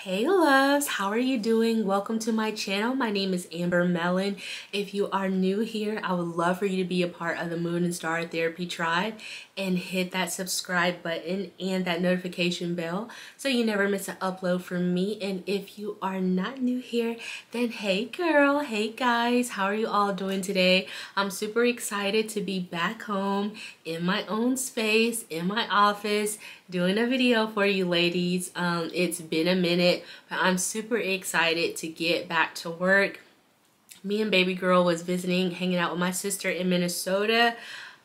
Hey loves, how are you doing? Welcome to my channel. My name is Amber Mellon. If you are new here, I would love for you to be a part of the Moon and Star Therapy tribe and hit that subscribe button and that notification bell so you never miss an upload from me. And if you are not new here, then hey girl, hey guys, how are you all doing today? I'm super excited to be back home in my own space, in my office, doing a video for you ladies. It's been a minute, but I'm super excited to get back to work. Me and baby girl was visiting, hanging out with my sister in Minnesota,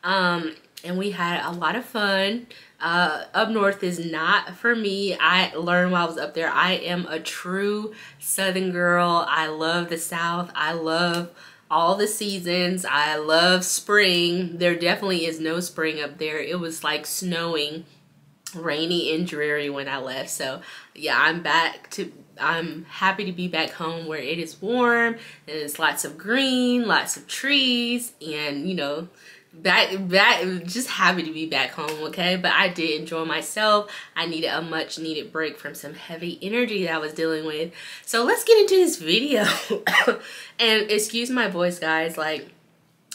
and we had a lot of fun. Up north is not for me. I learned while I was up there. I am a true Southern girl. I love the South. I love all the seasons. I love spring. There definitely is no spring up there. It was like snowing, rainy and dreary when I left. So yeah, I'm happy to be back home where it is warm and there's lots of green, lots of trees, and you know, just happy to be back home. Okay, but I did enjoy myself. I needed a much needed break from some heavy energy that I was dealing with. So let's get into this video. And excuse my voice guys, like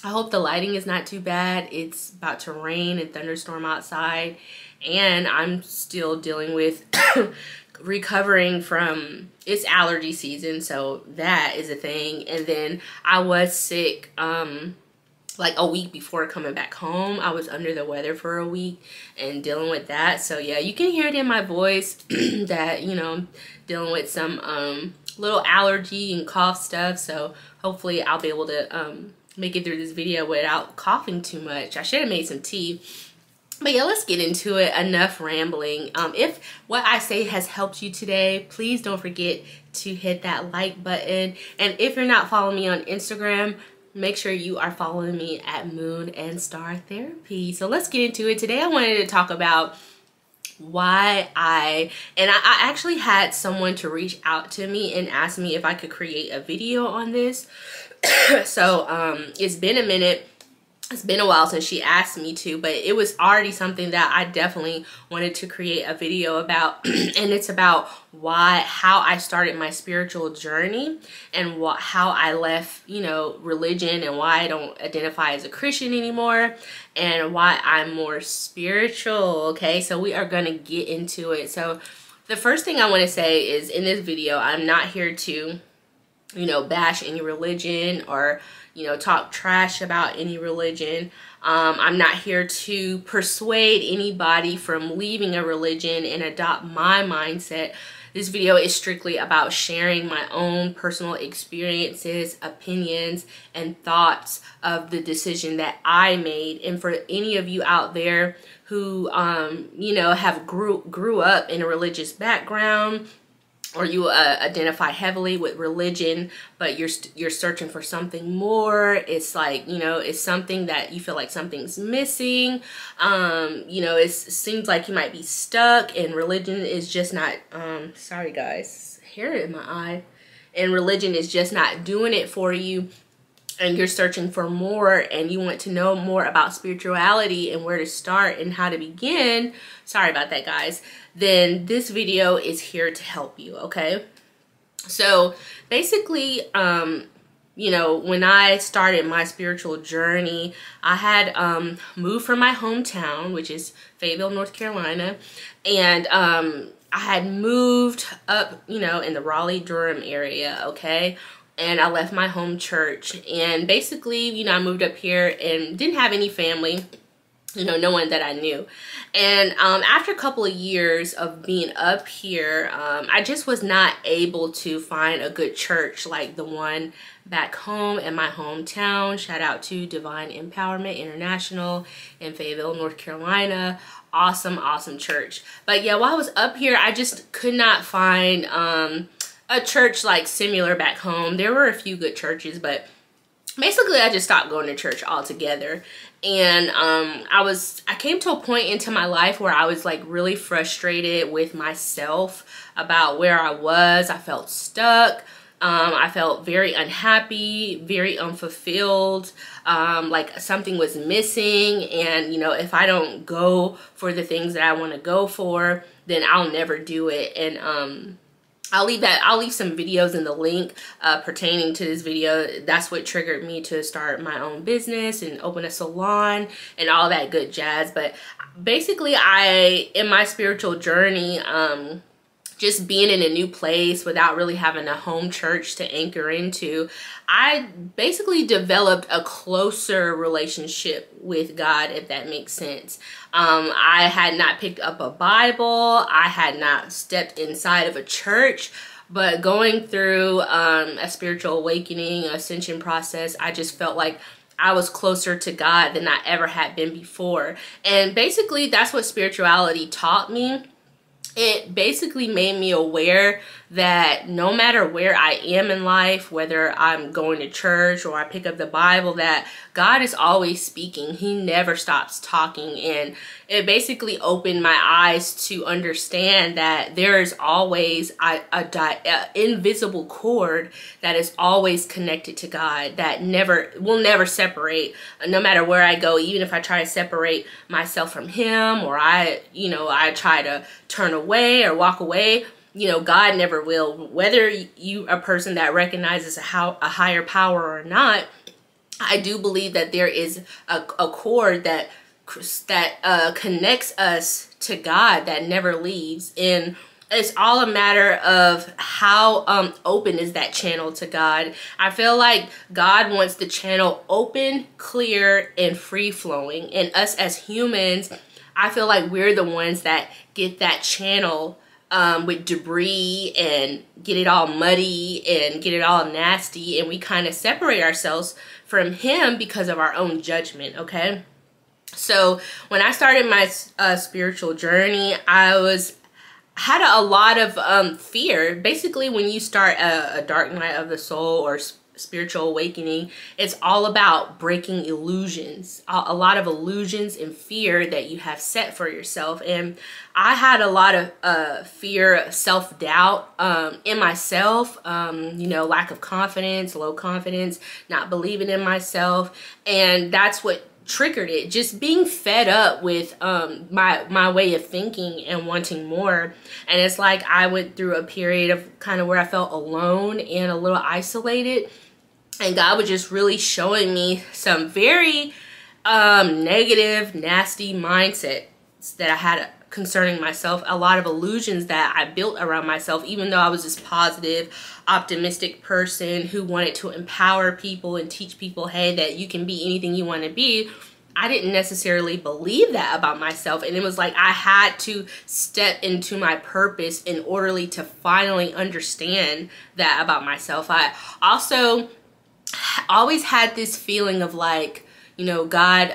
I hope the lighting is not too bad. It's about to rain and thunderstorm outside, and I'm still dealing with recovering from, it's allergy season, so that is a thing. And then I was sick like a week before coming back home. I was under the weather for a week and dealing with that. So yeah, you can hear it in my voice that, you know, I'm dealing with some little allergy and cough stuff. So hopefully I'll be able to make it through this video without coughing too much. I should have made some tea. But yeah, let's get into it. Enough rambling. If what I say has helped you today, please don't forget to hit that like button. And if you're not following me on Instagram, make sure you are following me at Moon and Star Therapy. So let's get into it. Today I wanted to talk about why I actually had someone to reach out to me and ask me if I could create a video on this. So it's been a minute. It's been a while since she asked me to, but it was already something that I definitely wanted to create a video about. And it's about how I started my spiritual journey and how I left, you know, religion, and why I don't identify as a Christian anymore, and why I'm more spiritual. Okay, so we are gonna get into it. So the first thing I want to say is, in this video, I'm not here to, you know, bash any religion or, you know, talk trash about any religion. I'm not here to persuade anybody from leaving a religion and adopt my mindset. This video is strictly about sharing my own personal experiences, opinions, and thoughts of the decision that I made. And for any of you out there who, you know, have grew up in a religious background, or you identify heavily with religion, but you're searching for something more. It's like, you know, it's something that you feel like something's missing. You know, it seems like you might be stuck, and religion is just not, sorry guys, hair in my eye. And religion is just not doing it for you, and you're searching for more, and you want to know more about spirituality and where to start and how to begin. Sorry about that guys. Then this video is here to help you. Okay, so basically, you know, when I started my spiritual journey, I had moved from my hometown, which is Fayetteville, North Carolina, and I had moved up, you know, in the Raleigh-Durham area. Okay, and I left my home church, and basically, you know, I moved up here and didn't have any family, you know, no one that I knew. And after a couple of years of being up here, I just was not able to find a good church like the one back home in my hometown. Shout out to Divine Empowerment International in Fayetteville, North Carolina. Awesome, awesome church. But yeah, while I was up here, I just could not find a church like similar back home. There were a few good churches, but basically I just stopped going to church altogether. And I came to a point into my life where I was like really frustrated with myself about where I was. I felt stuck. I felt very unhappy, very unfulfilled, like something was missing. And, you know, if I don't go for the things that I want to go for, then I'll never do it. And I'll leave some videos in the link pertaining to this video. That's what triggered me to start my own business and open a salon and all that good jazz. But basically, in my spiritual journey, just being in a new place without really having a home church to anchor into, I basically developed a closer relationship with God, if that makes sense. I had not picked up a Bible. I had not stepped inside of a church. But going through a spiritual awakening, ascension process, I just felt like I was closer to God than I ever had been before. And basically, that's what spirituality taught me. It basically made me aware that no matter where I am in life, whether I'm going to church or I pick up the Bible, that God is always speaking. He never stops talking. And it basically opened my eyes to understand that there is always an invisible cord that is always connected to God, that will never separate. No matter where I go, even if I try to separate myself from Him, or I try to turn away or walk away, God never will. Whether you are a person that recognizes a higher power or not, I do believe that there is a cord that connects us to God that never leaves. And it's all a matter of how open is that channel to God. I feel like God wants the channel open, clear, and free-flowing. And us as humans, I feel like we're the ones that get that channel with debris and get it all muddy and get it all nasty, and we kind of separate ourselves from Him because of our own judgment, okay? So when I started my spiritual journey, I had a lot of fear. Basically, when you start a dark night of the soul or spiritual awakening, it's all about breaking illusions, a lot of illusions and fear that you have set for yourself. And I had a lot of fear, self-doubt in myself, lack of confidence, low confidence, not believing in myself. And that's what triggered it, just being fed up with my way of thinking and wanting more. And it's like I went through a period of kind of where I felt alone and a little isolated, and God was just really showing me some very negative, nasty mindsets that I had concerning myself, a lot of illusions that I built around myself, even though I was this positive, optimistic person who wanted to empower people and teach people, hey, that you can be anything you want to be. I didn't necessarily believe that about myself. And it was like I had to step into my purpose in order to finally understand that about myself. I also always had this feeling of like, God,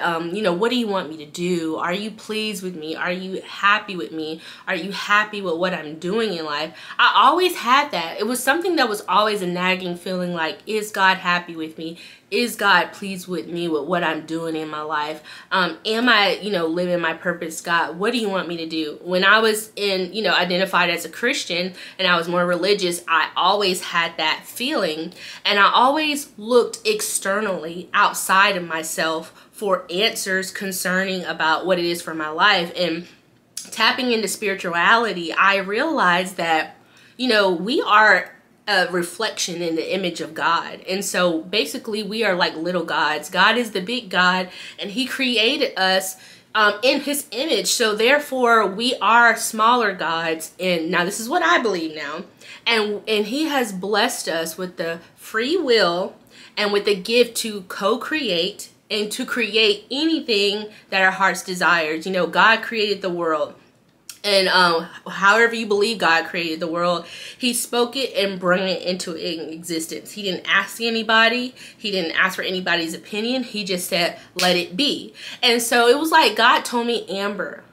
what do you want me to do? Are you pleased with me? Are you happy with me? Are you happy with what I'm doing in life? I always had that. It was something that was always a nagging feeling like, is God happy with me? Is God pleased with me with what I'm doing in my life? Am I, living my purpose? God, what do you want me to do? When I was identified as a Christian and I was more religious, I always had that feeling. And I always looked externally outside of myself for answers concerning about what it is for my life. And tapping into spirituality, I realized that, we are a reflection in the image of God. And so basically we are like little gods. God is the big God, and He created us in His image. So therefore we are smaller gods. And now this is what I believe now. And He has blessed us with the free will and with the gift to co-create and to create anything that our hearts desires. God created the world. And however you believe God created the world, He spoke it and brought it into existence. He didn't ask anybody. He didn't ask for anybody's opinion. He just said, let it be. And so it was like God told me, Amber,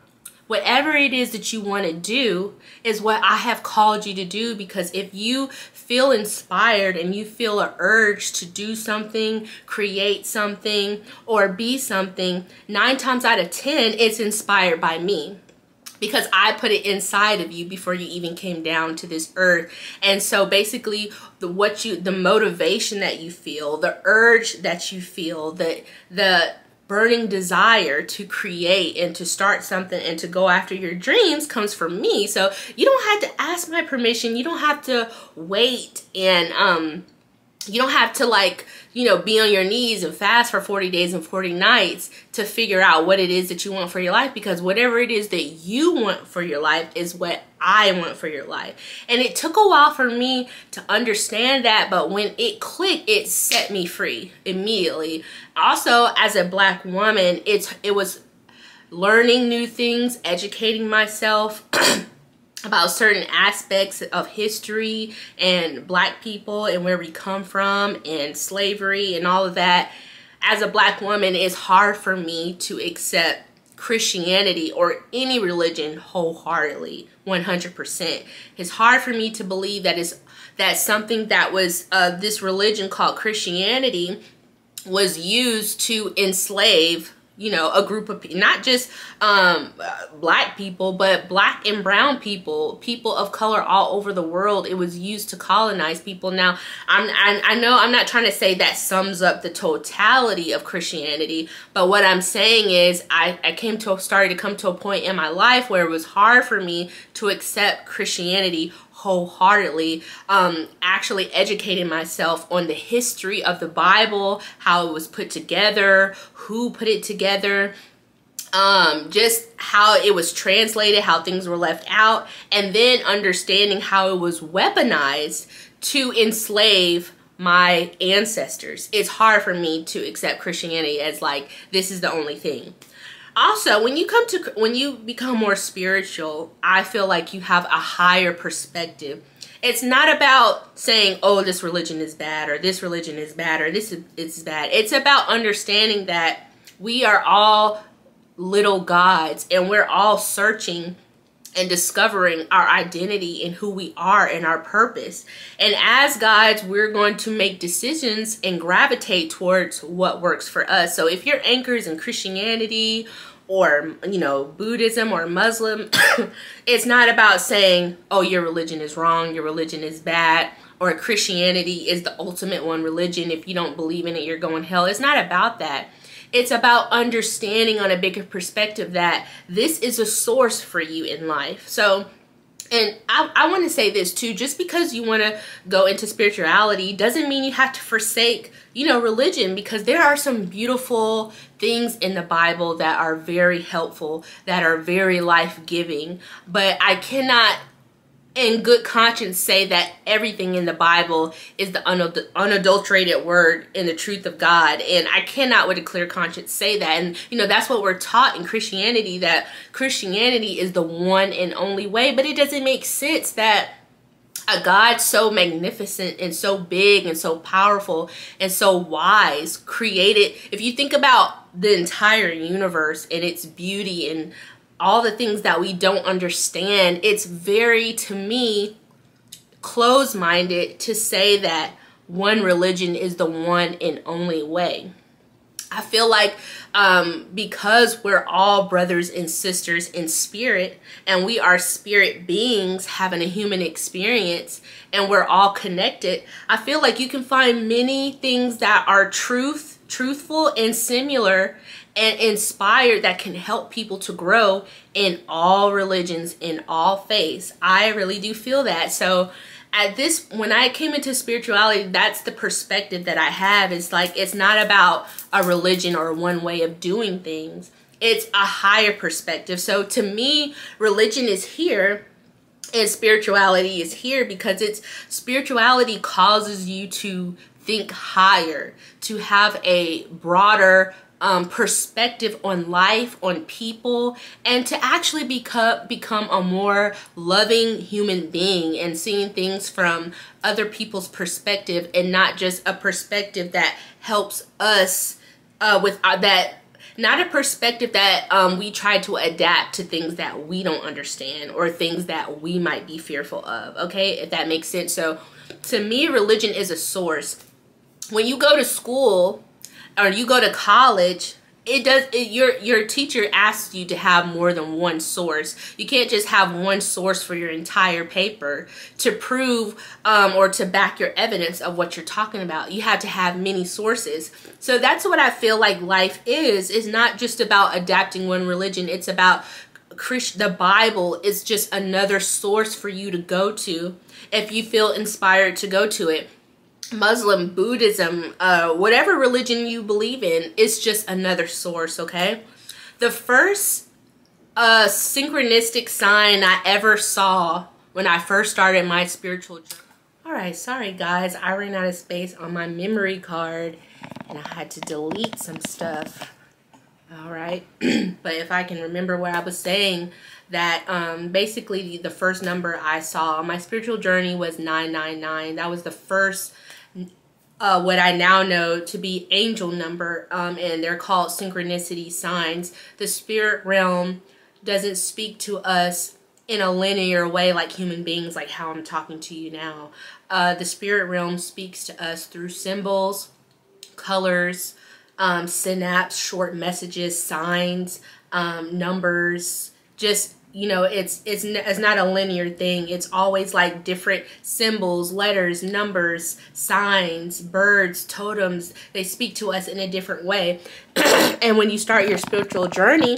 whatever it is that you want to do is what I have called you to do. Because if you feel inspired and you feel an urge to do something, create something, or be something, 9 times out of 10, it's inspired by me. Because I put it inside of you before you even came down to this earth. And so basically the motivation that you feel, the urge that you feel, the burning desire to create and to start something and to go after your dreams comes from me. So you don't have to ask my permission. You don't have to wait, and you don't have to, like, you know, be on your knees and fast for 40 days and 40 nights to figure out what it is that you want for your life, because whatever it is that you want for your life is what I want for your life. And it took a while for me to understand that, but when it clicked, it set me free immediately. Also, as a Black woman, it was learning new things, educating myself about certain aspects of history and Black people and where we come from and slavery and all of that. As a Black woman, it's hard for me to accept Christianity or any religion wholeheartedly, 100%. It's hard for me to believe that something that was this religion called Christianity was used to enslave, you know, a group of people, not just Black people, but Black and brown people, people of color all over the world. It was used to colonize people. Now, I know I'm not trying to say that sums up the totality of Christianity, but what I'm saying is I started to come to a point in my life where it was hard for me to accept Christianity wholeheartedly. Actually educating myself on the history of the Bible, how it was put together, who put it together, just how it was translated, how things were left out, and then understanding how it was weaponized to enslave my ancestors. It's hard for me to accept Christianity as like, this is the only thing. Also, when you become more spiritual, I feel like you have a higher perspective. It's not about saying, oh, this religion is bad, or this religion is bad, or this is bad. It's about understanding that we are all little gods, and we're all searching and discovering our identity and who we are and our purpose. And as gods, we're going to make decisions and gravitate towards what works for us. So if your anchor is in Christianity or, you know, Buddhism or Muslim, it's not about saying, oh, your religion is wrong, your religion is bad, or Christianity is the ultimate one religion. If you don't believe in it, you're going to hell. It's not about that. It's about understanding on a bigger perspective that this is a source for you in life. So, and I want to say this too, just because you want to go into spirituality doesn't mean you have to forsake, you know, religion, because there are some beautiful things in the Bible that are very helpful, that are very life-giving. But I cannot in good conscience say that everything in the Bible is the unadulterated word and the truth of God. And I cannot with a clear conscience say that. And, you know, that's what we're taught in Christianity, that Christianity is the one and only way. But it doesn't make sense that a God so magnificent and so big and so powerful and so wise created, if you think about the entire universe and its beauty and all the things that we don't understand, it's very, to me, closed-minded to say that one religion is the one and only way. I feel like because we're all brothers and sisters in spirit, and we are spirit beings having a human experience, and we're all connected, I feel like you can find many things that are truthful and similar and inspired that can help people to grow in all religions, in all faiths. I really do feel that. So when I came into spirituality, that's the perspective that I have. It's like, it's not about a religion or one way of doing things. It's a higher perspective. So to me, religion is here and spirituality is here because spirituality causes you to think higher, to have a broader perspective on life, on people, and to actually become a more loving human being and seeing things from other people's perspective and not just a perspective that helps us not a perspective that we try to adapt to things that we don't understand or things that we might be fearful of, okay, if that makes sense. So to me, religion is a source. When you go to school or you go to college, your teacher asks you to have more than one source. You can't just have one source for your entire paper to prove or to back your evidence of what you're talking about. You have to have many sources. So that's what I feel like life is not just about adapting one religion. It's about the Bible is just another source for you to go to if you feel inspired to go to it. Muslim, Buddhism, whatever religion you believe in, is just another source, okay? The first synchronistic sign I ever saw when I first started my spiritual journey. Alright, sorry guys, I ran out of space on my memory card and I had to delete some stuff. Alright, but if I can remember what I was saying, that basically the first number I saw on my spiritual journey was 999. That was the first what I now know to be angel number, and they're called synchronicity signs. The spirit realm doesn't speak to us in a linear way like human beings, like how I'm talking to you now. The spirit realm speaks to us through symbols, colors, synapse, short messages, signs, numbers, just, you know, it's not a linear thing. It's always like different symbols, letters, numbers, signs, birds, totems. They speak to us in a different way. And when you start your spiritual journey,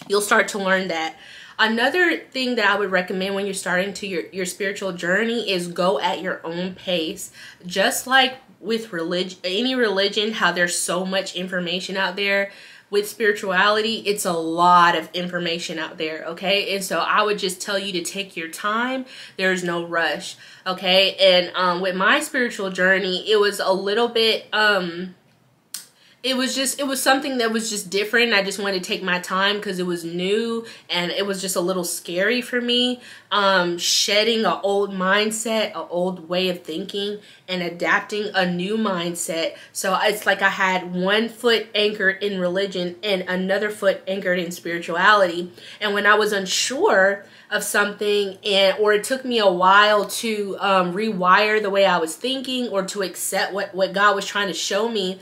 you'll start to learn that. Another thing that I would recommend when you're starting to your spiritual journey is go at your own pace. Just like with religion, any religion, how there's so much information out there. With spirituality, it's a lot of information out there, okay? And so I would just tell you to take your time. There's no rush, okay? And with my spiritual journey, it was a little bit, it was something that was just different. I just wanted to take my time because it was new and it was just a little scary for me. Shedding an old mindset, an old way of thinking, and adapting a new mindset. So it's like I had one foot anchored in religion and another foot anchored in spirituality. And when I was unsure of something, or it took me a while to rewire the way I was thinking or to accept what God was trying to show me,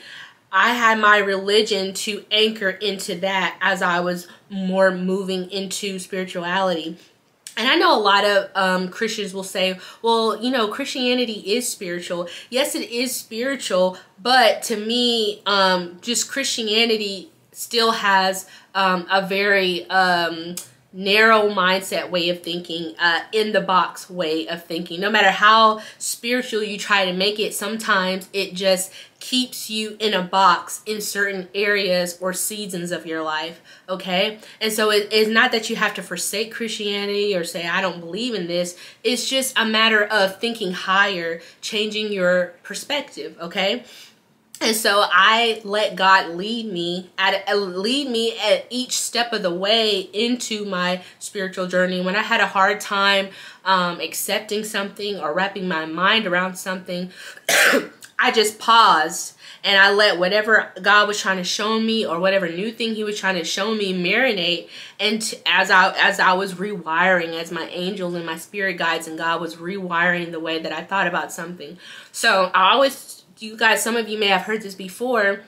I had my religion to anchor into that as I was more moving into spirituality. And I know a lot of Christians will say, well, you know, Christianity is spiritual. Yes, it is spiritual, but to me, just Christianity still has a very narrow mindset way of thinking, in the box way of thinking. No matter how spiritual you try to make it, sometimes it just keeps you in a box in certain areas or seasons of your life, okay? And so it's not that you have to forsake Christianity or say, I don't believe in this. It's just a matter of thinking higher, changing your perspective, okay? And so I let God lead me at each step of the way into my spiritual journey. When I had a hard time accepting something or wrapping my mind around something, I just paused and I let whatever God was trying to show me or whatever new thing he was trying to show me marinate. And as I was rewiring, as my angels and my spirit guides and God was rewiring the way that I thought about something. So I always, you guys, some of you may have heard this before,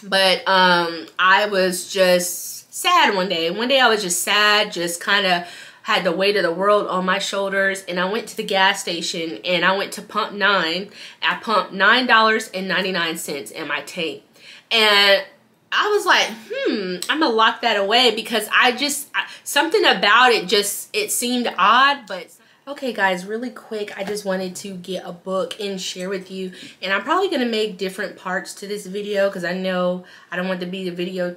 but I was just sad one day. One day I was just sad, just kind of had the weight of the world on my shoulders, and I went to the gas station and I went to pump 9. I pumped $9.99 in my tank, and I was like, I'm gonna lock that away because something about it it seemed odd. But okay guys, really quick, I just wanted to get a book and share with you, and I'm probably gonna make different parts to this video because I know I don't want the video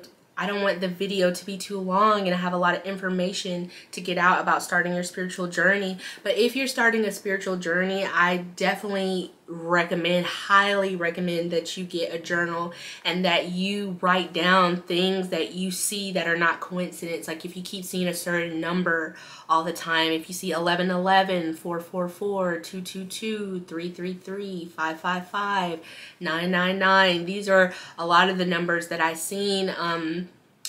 to be too long, and I have a lot of information to get out about starting your spiritual journey. But if you're starting a spiritual journey, I definitely highly recommend that you get a journal and that you write down things that you see that are not coincidence. Like if you keep seeing a certain number all the time, if you see 1111, 444, 222, 333, 555, 999, these are a lot of the numbers that I've seen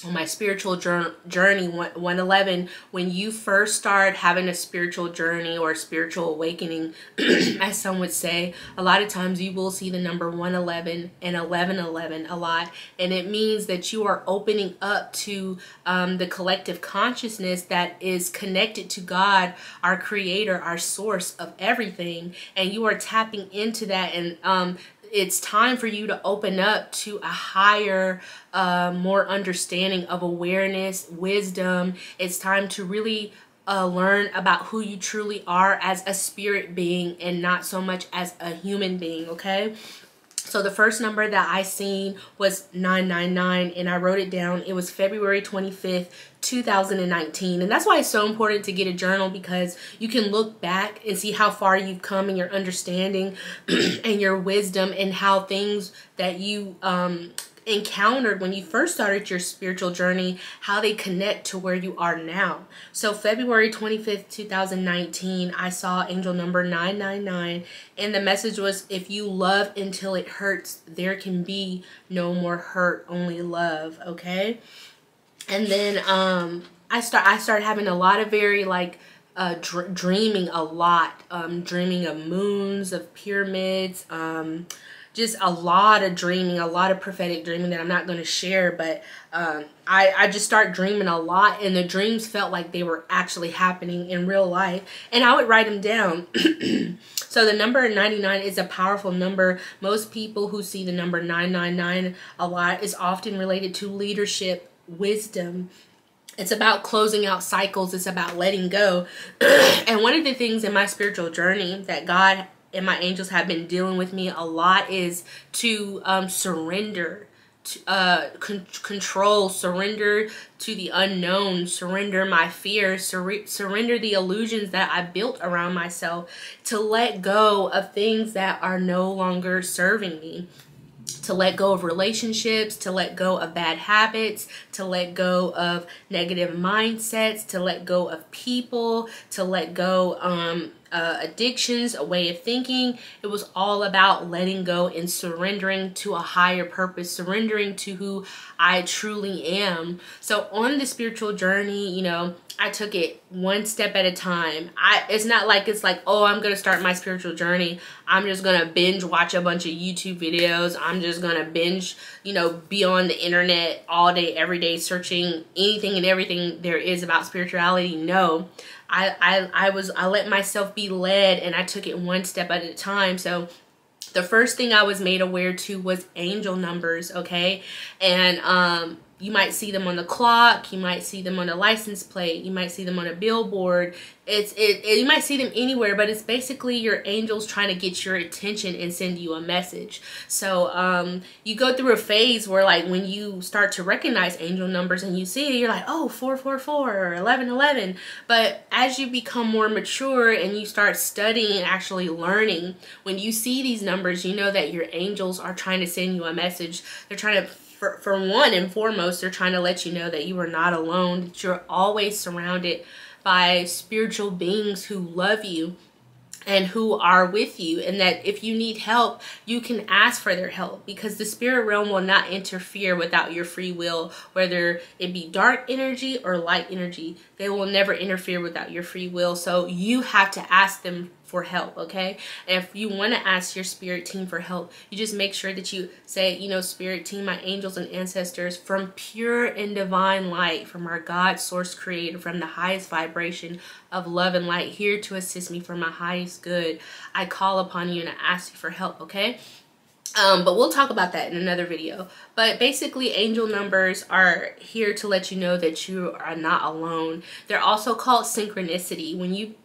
on my spiritual journey 111, when you first start having a spiritual journey or a spiritual awakening, as some would say, a lot of times you will see the number 111 and 1111 a lot, and it means that you are opening up to the collective consciousness that is connected to God, our creator, our source of everything, and you are tapping into that. And it's time for you to open up to a higher, more understanding of awareness, wisdom. It's time to really learn about who you truly are as a spirit being and not so much as a human being, okay? So the first number that I seen was 999, and I wrote it down. It was February 25th, 2019. And that's why it's so important to get a journal, because you can look back and see how far you've come in your understanding and your wisdom, and how things that you encountered when you first started your spiritual journey, how they connect to where you are now. So February 25th, 2019, I saw angel number 999, and the message was, if you love until it hurts, there can be no more hurt, only love. Okay. And then I started having a lot of very like dreaming a lot, dreaming of moons, of pyramids, just a lot of dreaming, a lot of prophetic dreaming that I'm not going to share, but I just start dreaming a lot, and the dreams felt like they were actually happening in real life, and I would write them down. So the number 99 is a powerful number. Most people who see the number 999 a lot is often related to leadership, wisdom. It's about closing out cycles. It's about letting go. And one of the things in my spiritual journey that God and my angels have been dealing with me a lot is to surrender, to control, surrender to the unknown, surrender my fears, surrender the illusions that I built around myself, to let go of things that are no longer serving me, to let go of relationships, to let go of bad habits, to let go of negative mindsets, to let go of people, to let go addictions, a way of thinking. It was all about letting go and surrendering to a higher purpose, surrendering to who I truly am. So on the spiritual journey, you know, I took it one step at a time. It's not like it's like, oh, I'm going to start my spiritual journey. I'm just going to binge watch a bunch of YouTube videos. I'm just going to binge, you know, be on the internet all day, every day, searching anything and everything there is about spirituality. No, I let myself be led, and I took it one step at a time. So the first thing I was made aware to was angel numbers, okay? And you might see them on the clock, you might see them on a license plate, you might see them on a billboard. You might see them anywhere, but it's basically your angels trying to get your attention and send you a message. So you go through a phase where, like, when you start to recognize angel numbers and you see it, you're like, oh, 444 or 1111. But as you become more mature and you start studying and actually learning, when you see these numbers, you know that your angels are trying to send you a message. They're trying to, for one and foremost, they're trying to let you know that you are not alone, that you're always surrounded by spiritual beings who love you and who are with you, and that if you need help, you can ask for their help, because the spirit realm will not interfere without your free will, whether it be dark energy or light energy. They will never interfere without your free will. So you have to ask them for help, okay? And if you want to ask your spirit team for help, you just make sure that you say, you know, spirit team, my angels and ancestors, from pure and divine light, from our God source creator, from the highest vibration of love and light, here to assist me for my highest good. I call upon you and I ask you for help, okay? But we'll talk about that in another video. But basically, angel numbers are here to let you know that you are not alone. They're also called synchronicity. When you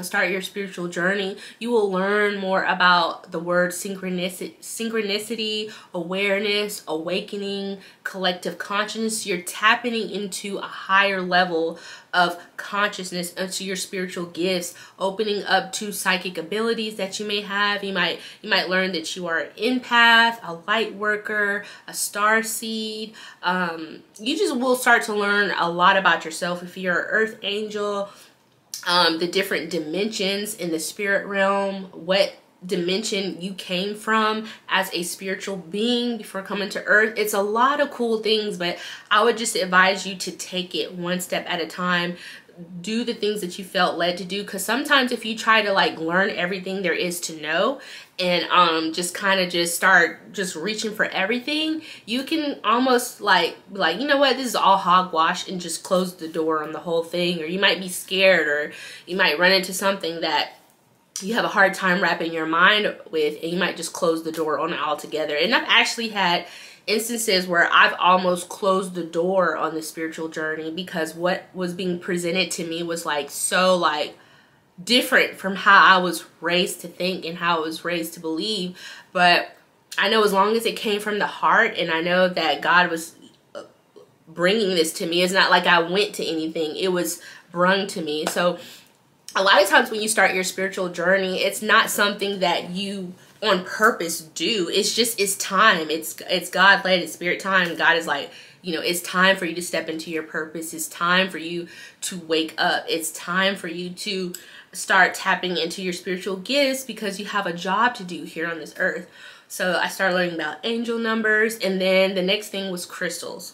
start your spiritual journey, you will learn more about the word synchronicity, awareness, awakening, collective consciousness. You're tapping into a higher level of consciousness, into your spiritual gifts, opening up to psychic abilities that you may have. You might learn that you are an empath, a light worker, a star seed. You just will start to learn a lot about yourself. If you're an earth angel, the different dimensions in the spirit realm, what dimension you came from as a spiritual being before coming to earth. It's a lot of cool things, but I would just advise you to take it one step at a time. Do the things that you felt led to do, because sometimes if you try to like learn everything there is to know and just kind of just start just reaching for everything, you can almost like you know what, this is all hogwash, and just close the door on the whole thing. Or you might be scared, or you might run into something that you have a hard time wrapping your mind with, and you might just close the door on it altogether. And I've actually had instances where I've almost closed the door on the spiritual journey because what was being presented to me was like so like different from how I was raised to think and how I was raised to believe. But I know as long as it came from the heart, and I know that God was bringing this to me, it's not like I went to anything, it was brung to me. So a lot of times when you start your spiritual journey, it's not something that you on purpose do. It's just, it's time. It's God led, it's spirit time. God is like, you know, it's time for you to step into your purpose. It's time for you to wake up. It's time for you to start tapping into your spiritual gifts, because you have a job to do here on this earth. So I started learning about angel numbers, and then the next thing was crystals.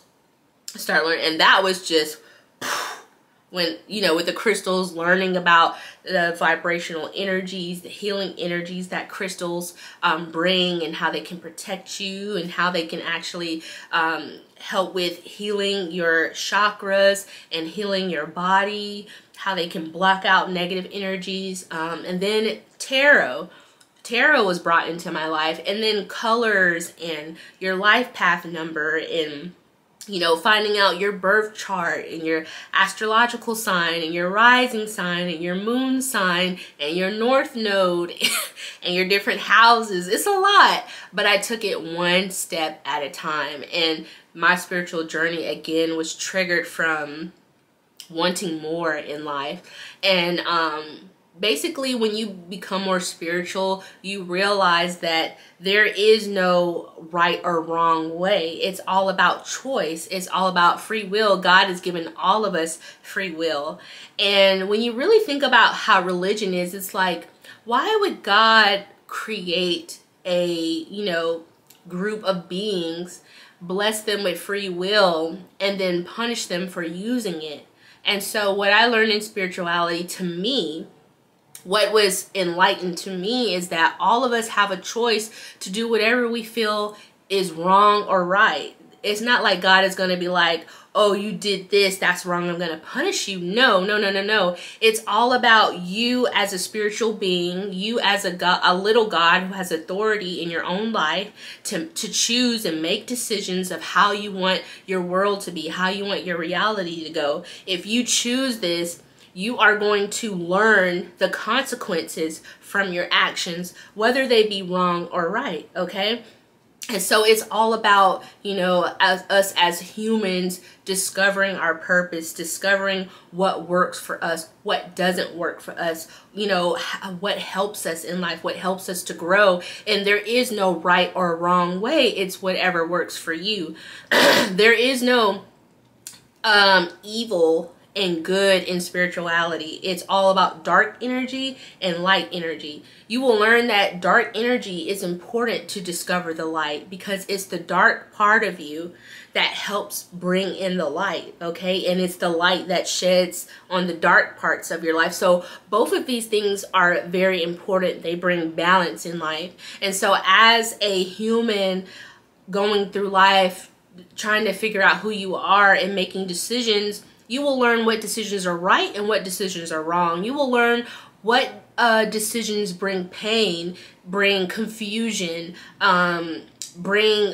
I started learning, and that was just when, you know, with the crystals, learning about the vibrational energies, the healing energies that crystals bring, and how they can protect you, and how they can actually help with healing your chakras and healing your body, how they can block out negative energies. And then tarot was brought into my life, and then colors and your life path number, and you know, finding out your birth chart and your astrological sign and your rising sign and your moon sign and your north node and your different houses. It's a lot, but I took it one step at a time. And my spiritual journey again was triggered from wanting more in life. And basically, when you become more spiritual, you realize that there is no right or wrong way. It's all about choice. It's all about free will. God has given all of us free will. And when you really think about how religion is, it's like, why would God create a, you know, group of beings, bless them with free will, and then punish them for using it? And so what I learned in spirituality, to me, what was enlightened to me, is that all of us have a choice to do whatever we feel is wrong or right. It's not like God is going to be like, oh, you did this, that's wrong, I'm going to punish you. No. It's all about you as a spiritual being, you as a God, a little God who has authority in your own life to choose and make decisions of how you want your world to be, how you want your reality to go. If you choose this, you are going to learn the consequences from your actions, whether they be wrong or right, okay? And so it's all about, you know, us as humans discovering our purpose, discovering what works for us, what doesn't work for us, you know, what helps us in life, what helps us to grow. And there is no right or wrong way. It's whatever works for you. There is no evil and good in spirituality. It's all about dark energy and light energy. You will learn that dark energy is important to discover the light, because it's the dark part of you that helps bring in the light, okay? And it's the light that sheds on the dark parts of your life. So both of these things are very important. They bring balance in life. And so as a human going through life, trying to figure out who you are and making decisions, you will learn what decisions are right and what decisions are wrong. You will learn what decisions bring pain, bring confusion, bring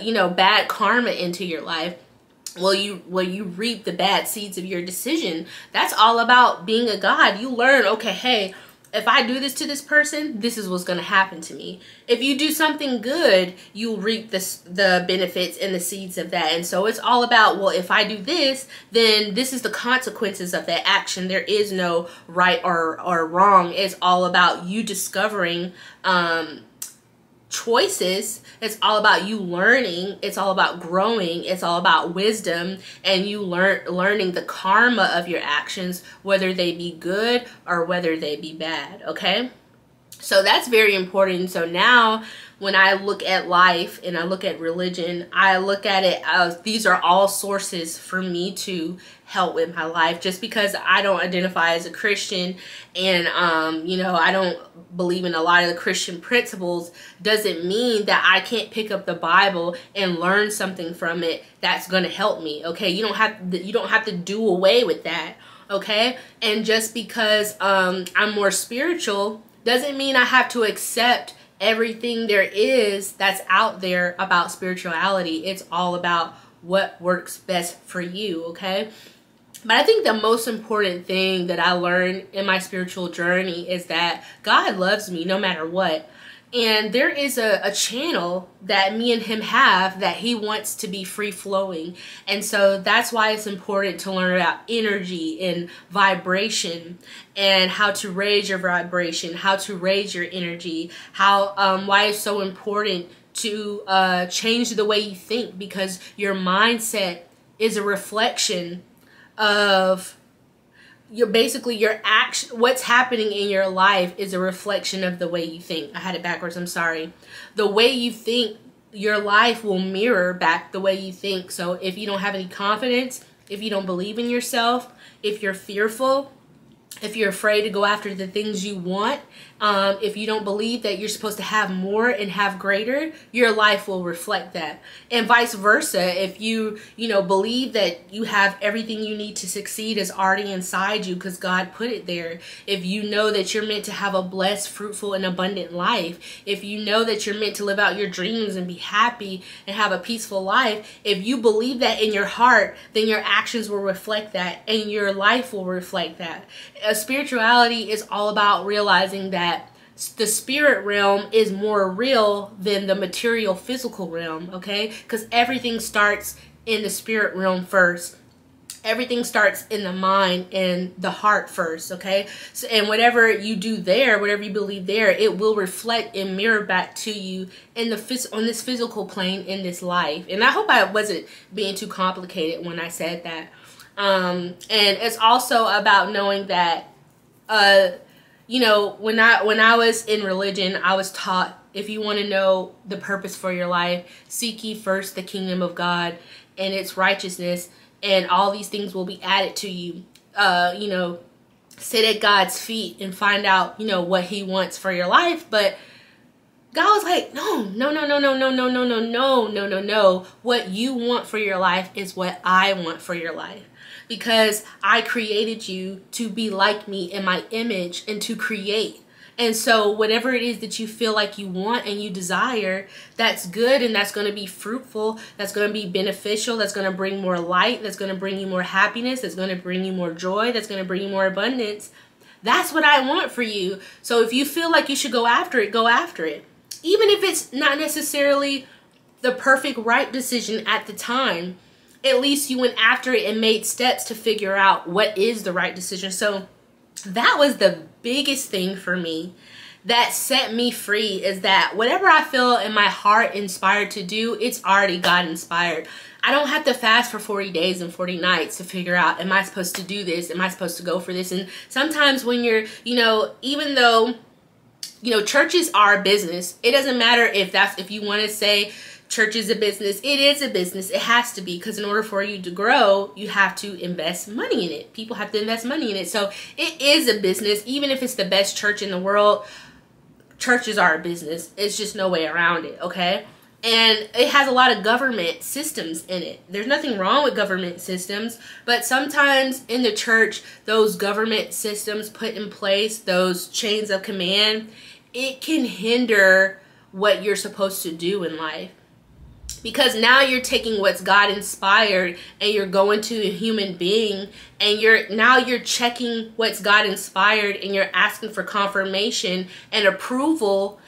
you know, bad karma into your life. Will you reap the bad seeds of your decision? That's all about being a God. You learn, okay, hey, if I do this to this person, this is what's going to happen to me. If you do something good, you'll reap the benefits and the seeds of that. And so it's all about, well, if I do this, then this is the consequences of that action. There is no right or wrong. It's all about you discovering choices. It's all about you learning. It's all about growing. It's all about wisdom, and you learning the karma of your actions, whether they be good or whether they be bad, okay? So that's very important. So now when I look at life and I look at religion, I look at it as these are all sources for me to help with my life. Just because I don't identify as a Christian and, you know, I don't believe in a lot of the Christian principles doesn't mean that I can't pick up the Bible and learn something from it that's going to help me. Okay. You don't have to do away with that. Okay. And just because, I'm more spiritual doesn't mean I have to accept everything there is that's out there about spirituality. It's all about what works best for you, okay? But I think the most important thing that I learned in my spiritual journey is that God loves me no matter what. And there is a channel that me and him have that he wants to be free flowing. And so that's why it's important to learn about energy and vibration and how to raise your vibration, how to raise your energy, why it's so important to change the way you think, because your mindset is a reflection of your action. What's happening in your life is a reflection of the way you think. I had it backwards, I'm sorry. The way you think, your life will mirror back the way you think. So if you don't have any confidence, if you don't believe in yourself, if you're fearful, if you're afraid to go after the things you want, if you don't believe that you're supposed to have more and have greater, your life will reflect that. And vice versa, if you believe that you have everything you need to succeed is already inside you because God put it there. If you know that you're meant to have a blessed, fruitful, and abundant life, if you know that you're meant to live out your dreams and be happy and have a peaceful life, if you believe that in your heart, then your actions will reflect that and your life will reflect that. Spirituality is all about realizing that the spirit realm is more real than the material physical realm, okay? Because everything starts in the spirit realm first. Everything starts in the mind and the heart first, okay? So, and whatever you do there, whatever you believe there, it will reflect and mirror back to you in on this physical plane in this life. And I hope I wasn't being too complicated when I said that. And it's also about knowing that, when I was in religion, I was taught, if you want to know the purpose for your life, seek ye first the kingdom of God and its righteousness, and all these things will be added to you. Sit at God's feet and find out, what he wants for your life. But God was like, no. What you want for your life is what I want for your life. Because I created you to be like me in my image and to create. And so whatever it is that you feel like you want and you desire, that's good and that's going to be fruitful, that's going to be beneficial, that's going to bring more light, that's going to bring you more happiness, that's going to bring you more joy, that's going to bring you more abundance. That's what I want for you. So if you feel like you should go after it, go after it. Even if it's not necessarily the perfect right decision at the time, at least you went after it and made steps to figure out what is the right decision. So that was the biggest thing for me that set me free, is that whatever I feel in my heart inspired to do, it's already God inspired. I don't have to fast for 40 days and 40 nights to figure out, am I supposed to do this? Am I supposed to go for this? And sometimes when you're, even though, churches are a business, it doesn't matter if you want to say church is a business. It is a business. It has to be, because in order for you to grow, you have to invest money in it. People have to invest money in it. So it is a business. Even if it's the best church in the world, churches are a business. It's just no way around it, okay? And it has a lot of government systems in it. There's nothing wrong with government systems, but sometimes in the church, those government systems put in place, those chains of command, it can hinder what you're supposed to do in life. Because now you're taking what's God inspired and you're going to a human being, and you're checking what's God inspired and you're asking for confirmation and approval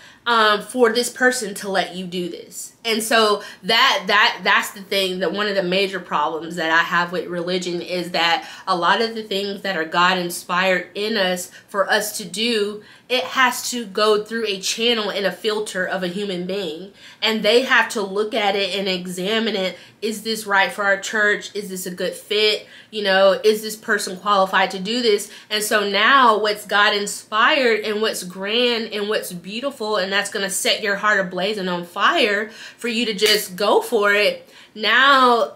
for this person to let you do this. And so that's the thing, that one of the major problems that I have with religion is that a lot of the things that are God inspired in us for us to do, it has to go through a channel and a filter of a human being, and they have to look at it and examine it. Is this right for our church? Is this a good fit? You know, is this person qualified to do this? And so now what's God inspired and what's grand and what's beautiful, and that's going to set your heart ablaze and on fire for you to just go for it, now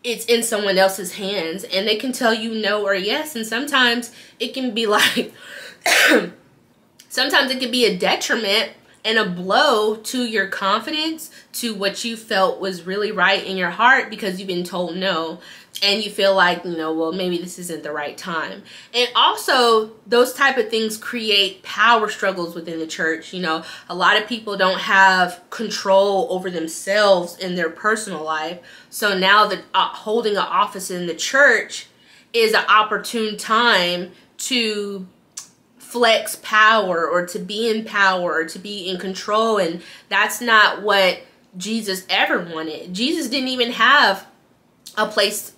it's in someone else's hands, and they can tell you no or yes. And sometimes it can be like sometimes it can be a detriment and a blow to your confidence, to what you felt was really right in your heart, because you've been told no, and you feel like, you know, well, maybe this isn't the right time. And also, those type of things create power struggles within the church. You know, a lot of people don't have control over themselves in their personal life. So now that holding an office in the church is an opportune time to flex power, or to be in power, or to be in control. And that's not what Jesus ever wanted. Jesus didn't even have a place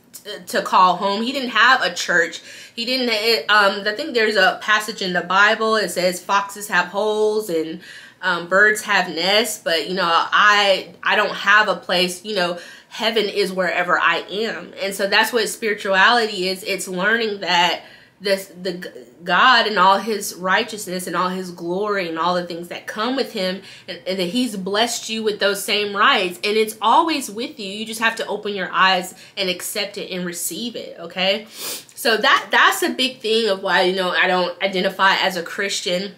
to call home. He didn't have a church. He didn't, I think there's a passage in the Bible, it says foxes have holes and birds have nests, but, you know, I don't have a place. You know, heaven is wherever I am. And so that's what spirituality is. It's learning that the God and all his righteousness and all his glory and all the things that come with him, and that he's blessed you with those same rights, and it's always with you. You just have to open your eyes and accept it and receive it. Okay, so that's a big thing of why, you know, I don't identify as a Christian,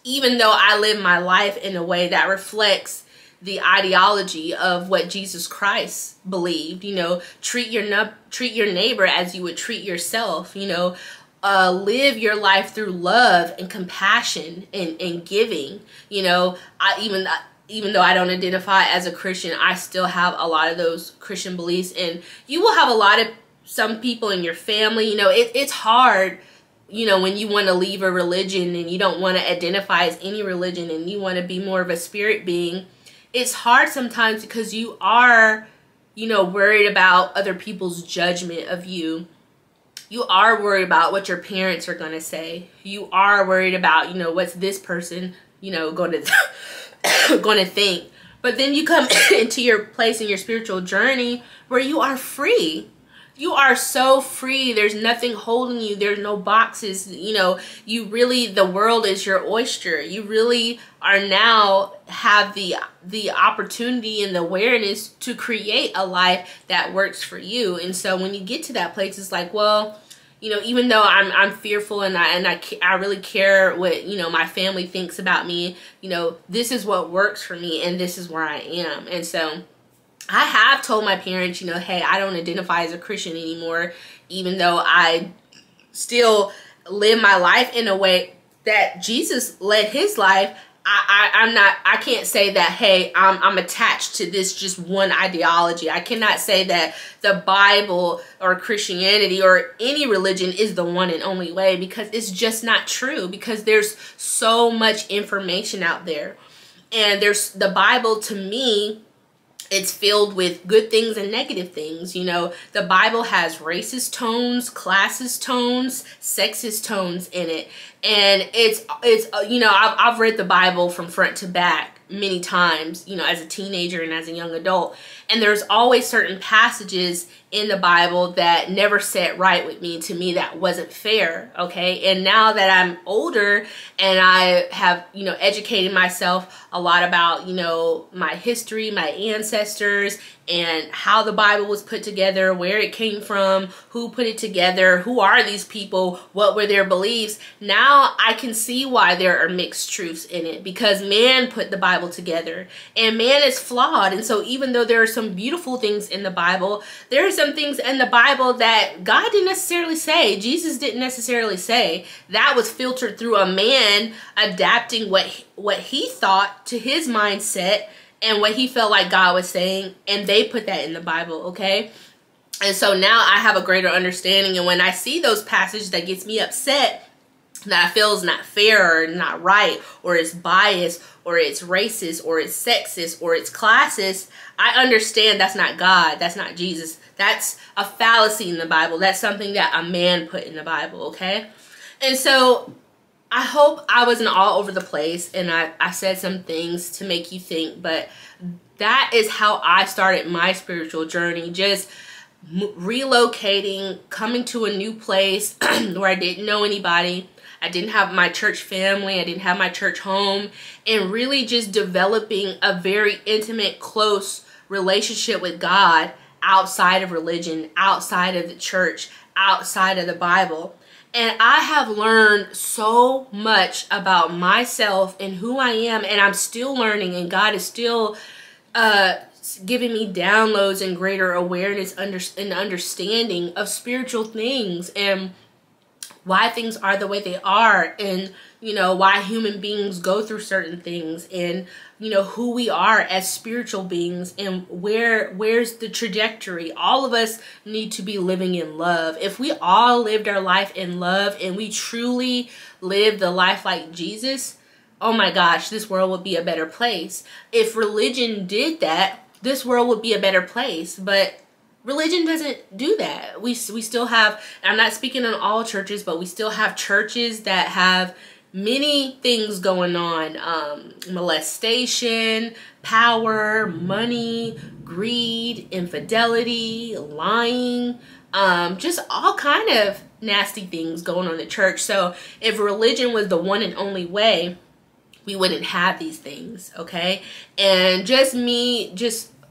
even though I live my life in a way that reflects the ideology of what Jesus Christ believed. You know, treat your neighbor as you would treat yourself. You know, live your life through love and compassion and giving. You know, even though I don't identify as a Christian, I still have a lot of those Christian beliefs. And you will have a lot of some people in your family. You know, it's hard, you know, when you want to leave a religion and you don't want to identify as any religion and you want to be more of a spirit being. It's hard sometimes because you are, you know, worried about other people's judgment of you. You are worried about what your parents are going to say. You are worried about, you know, what's this person, you know, going to think. But then you come into your place in your spiritual journey where you are free. You are so free. There's nothing holding you. There's no boxes. You know, you really, the world is your oyster. You really are now have the opportunity and the awareness to create a life that works for you. And so when you get to that place, it's like, well, you know, even though I'm fearful and I really care what, you know, my family thinks about me, you know, this is what works for me and this is where I am. And so I have told my parents, you know, hey, I don't identify as a Christian anymore, even though I still live my life in a way that Jesus led his life. I can't say that, hey, I'm attached to this just one ideology. I cannot say that the Bible or Christianity or any religion is the one and only way, because it's just not true, because there's so much information out there. And there's the Bible, to me, it's filled with good things and negative things. You know, the Bible has racist tones, classist tones, sexist tones in it. And it's you know, I've read the Bible from front to back many times, you know, as a teenager and as a young adult. And there's always certain passages in the Bible that never sat right with me. To me, that wasn't fair, okay? And now that I'm older and I have, you know, educated myself a lot about, you know, my history, my ancestors, and how the Bible was put together, where it came from, who put it together, who are these people, what were their beliefs. Now I can see why there are mixed truths in it, because man put the Bible together and man is flawed. And so even though there are some beautiful things in the Bible, there are some things in the Bible that God didn't necessarily say, Jesus didn't necessarily say. That was filtered through a man adapting what he thought to his mindset and what he felt like God was saying, and they put that in the Bible, okay? And so now I have a greater understanding, and when I see those passages that gets me upset, that I feel is not fair or not right, or it's biased, or it's racist, or it's sexist, or it's classist, I understand that's not God, that's not Jesus. That's a fallacy in the Bible. That's something that a man put in the Bible, okay? And so I hope I wasn't all over the place and I said some things to make you think, but that is how I started my spiritual journey. Just relocating, coming to a new place where I didn't know anybody. I didn't have my church family. I didn't have my church home. And really just developing a very intimate, close relationship with God outside of religion, outside of the church, outside of the Bible. And I have learned so much about myself and who I am. And I'm still learning. And God is still giving me downloads and greater awareness and understanding of spiritual things and why things are the way they are, and you know, why human beings go through certain things, and you know, who we are as spiritual beings, and where's the trajectory. All of us need to be living in love. If we all lived our life in love and we truly lived the life like Jesus, oh my gosh, this world would be a better place. If religion did that, this world would be a better place. But religion doesn't do that. We still have, I'm not speaking on all churches, but we still have churches that have many things going on. Molestation, power, money, greed, infidelity, lying, just all kind of nasty things going on in the church. So if religion was the one and only way, we wouldn't have these things, okay? And just me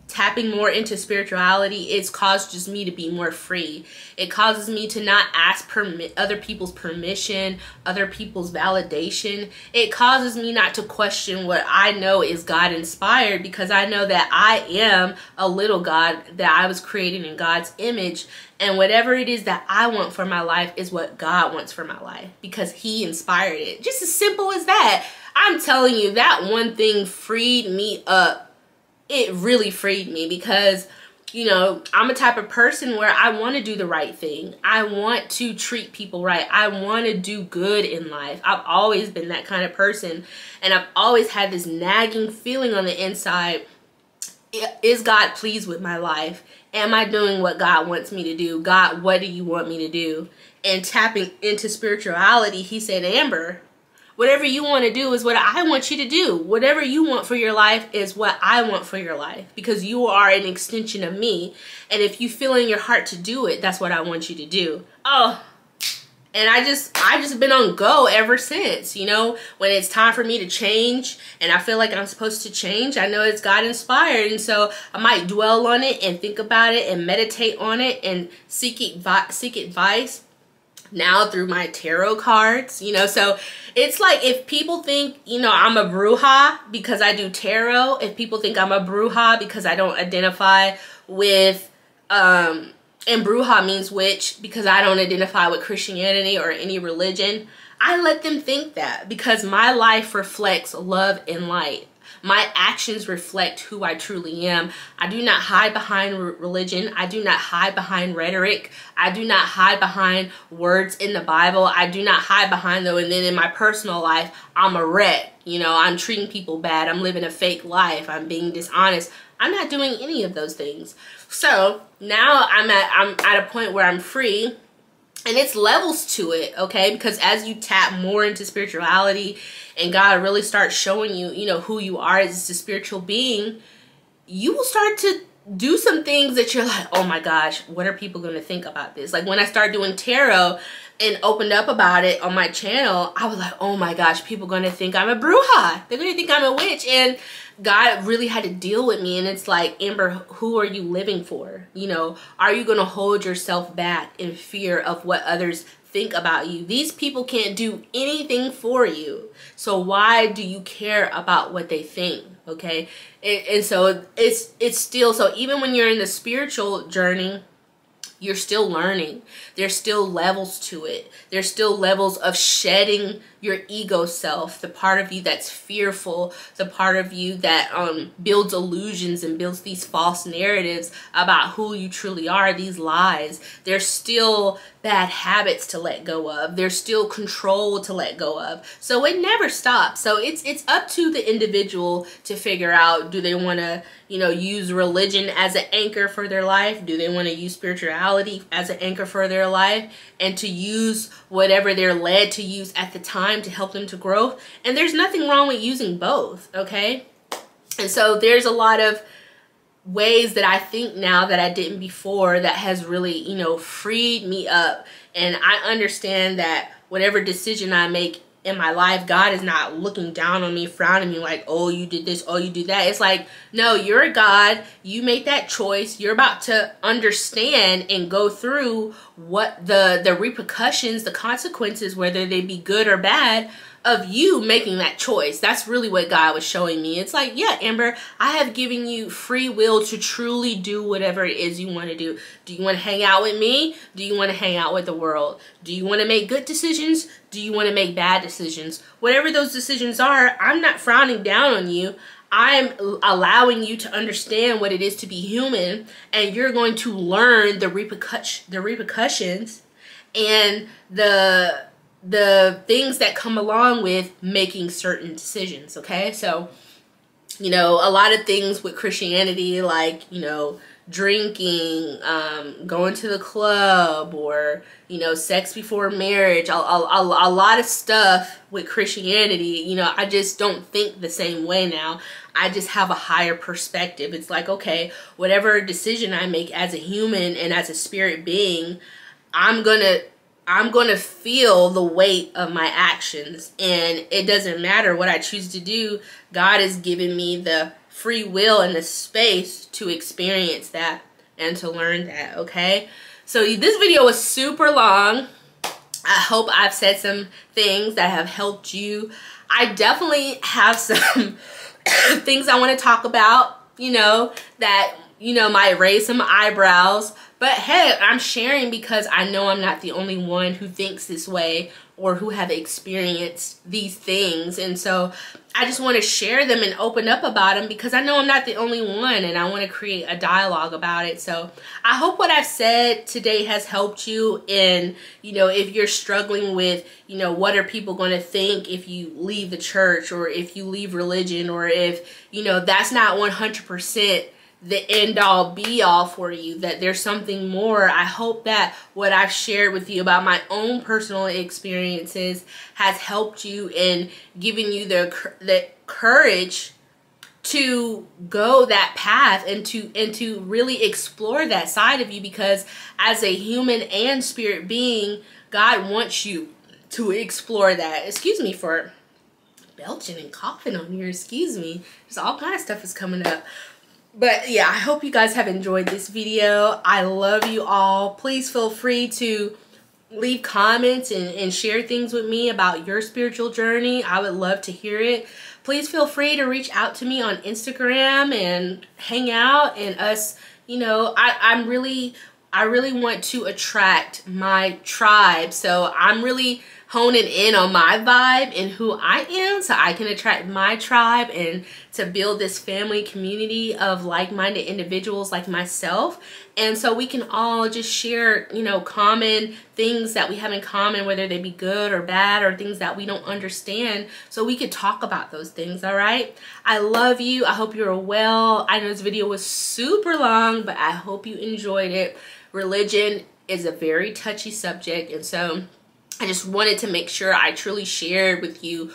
tapping more into spirituality, it's caused just me to be more free. It causes me to not ask other people's permission, other people's validation. It causes me not to question what I know is God inspired, because I know that I am a little God, that I was created in God's image, and whatever it is that I want for my life is what God wants for my life, because He inspired it. Just as simple as that. I'm telling you, that one thing freed me up. It really freed me, because, you know, I'm a type of person where I want to do the right thing. I want to treat people right. I want to do good in life. I've always been that kind of person. And I've always had this nagging feeling on the inside. Is God pleased with my life? Am I doing what God wants me to do? God, what do you want me to do? And tapping into spirituality, He said, Amber, whatever you want to do is what I want you to do. Whatever you want for your life is what I want for your life, because you are an extension of me. And if you feel in your heart to do it, that's what I want you to do. Oh, and I just been on go ever since. You know, when it's time for me to change and I feel like I'm supposed to change, I know it's God inspired. And so I might dwell on it and think about it and meditate on it and seek advice. Now through my tarot cards, you know. So it's like, if people think, you know, I'm a bruja because I do tarot, if people think I'm a bruja because I don't identify with, and bruja means witch, because I don't identify with Christianity or any religion, I let them think that, because my life reflects love and light. My actions reflect who I truly am. I do not hide behind religion. I do not hide behind rhetoric. I do not hide behind words in the Bible. I do not hide behind those. And then in my personal life, I'm a wreck. You know, I'm treating people bad. I'm living a fake life. I'm being dishonest. I'm not doing any of those things. So now I'm at a point where I'm free. And it's levels to it, okay? Because as you tap more into spirituality and God really starts showing you, you know, who you are as a spiritual being, you will start to do some things that you're like, oh my gosh, what are people going to think about this? Like when I started doing tarot and opened up about it on my channel, I was like, oh my gosh, people are going to think I'm a bruja. They're going to think I'm a witch. And God really had to deal with me. And it's like, Amber, who are you living for? You know, are you going to hold yourself back in fear of what others think about you? These people can't do anything for you. So why do you care about what they think? Okay. And so it's still, so even when you're in the spiritual journey, you're still learning. There's still levels to it. There's still levels of shedding your ego self, the part of you that's fearful, the part of you that builds illusions and builds these false narratives about who you truly are, these lies. There's still bad habits to let go of. There's still control to let go of. So it never stops. So it's up to the individual to figure out, do they want to, you know, use religion as an anchor for their life? Do they want to use spirituality as an anchor for their life? And to use whatever they're led to use at the time to help them to grow. And there's nothing wrong with using both, okay? And so there's a lot of ways that I think now that I didn't before that has really, you know, freed me up. And I understand that whatever decision I make in my life, God is not looking down on me, frowning me like, oh, you did this, oh, you did that. It's like, no, you're a God. You made that choice. You're about to understand and go through what the repercussions, the consequences, whether they be good or bad, of you making that choice. That's really what God was showing me. It's like, yeah, Amber, I have given you free will to truly do whatever it is you want to do. Do you want to hang out with me? Do you want to hang out with the world? Do you want to make good decisions? Do you want to make bad decisions? Whatever those decisions are, I'm not frowning down on you. I'm allowing you to understand what it is to be human, and you're going to learn the repercussions and the things that come along with making certain decisions, okay? So, you know, a lot of things with Christianity, like, you know, drinking, going to the club, or, you know, sex before marriage, a lot of stuff with Christianity, you know, I just don't think the same way now. I just have a higher perspective. It's like, okay, whatever decision I make as a human and as a spirit being, I'm gonna feel the weight of my actions, and it doesn't matter what I choose to do. God has given me the free will and the space to experience that and to learn that, okay? So this video was super long. I hope I've said some things that have helped you. I definitely have some things I want to talk about, you know, that, you know, might raise some eyebrows. But hey, I'm sharing because I know I'm not the only one who thinks this way or who have experienced these things. And so I just want to share them and open up about them because I know I'm not the only one, and I want to create a dialogue about it. So I hope what I've said today has helped you in, you know, if you're struggling with, you know, what are people going to think if you leave the church, or if you leave religion, or if, you know, that's not 100% the end all be all for you, that there's something more. I hope that what I've shared with you about my own personal experiences has helped you in giving you the courage to go that path and to really explore that side of you, because as a human and spirit being, God wants you to explore that. Excuse me for belching and coughing on here. Excuse me. There's all kind of stuff is coming up. But yeah, I hope you guys have enjoyed this video. I love you all. Please feel free to leave comments and share things with me about your spiritual journey. I would love to hear it. Please feel free to reach out to me on Instagram and hang out, and us, you know, I really want to attract my tribe. So I'm really honing in on my vibe and who I am, so I can attract my tribe and to build this family community of like-minded individuals like myself. And so we can all just share, you know, common things that we have in common, whether they be good or bad, or things that we don't understand, so we could talk about those things. All right, I love you. I hope you're well. I know this video was super long, but I hope you enjoyed it. Religion is a very touchy subject, and so I just wanted to make sure I truly shared with you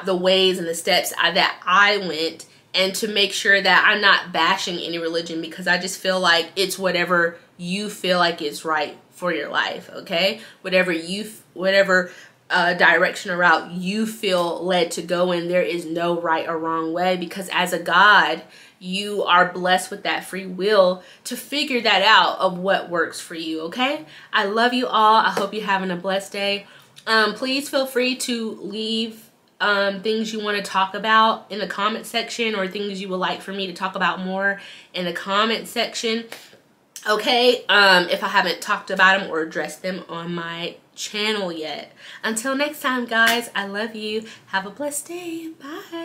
the ways and the steps that I went, and to make sure that I'm not bashing any religion, because I just feel like it's whatever you feel like is right for your life, okay? Whatever direction or route you feel led to go in, there is no right or wrong way, because as a God, you are blessed with that free will to figure that out of what works for you, okay? I love you all. I hope you're having a blessed day. Please feel free to leave things you want to talk about in the comment section, or things you would like for me to talk about more in the comment section. Okay, if I haven't talked about them or addressed them on my channel yet. Until next time, guys, I love you. Have a blessed day. Bye.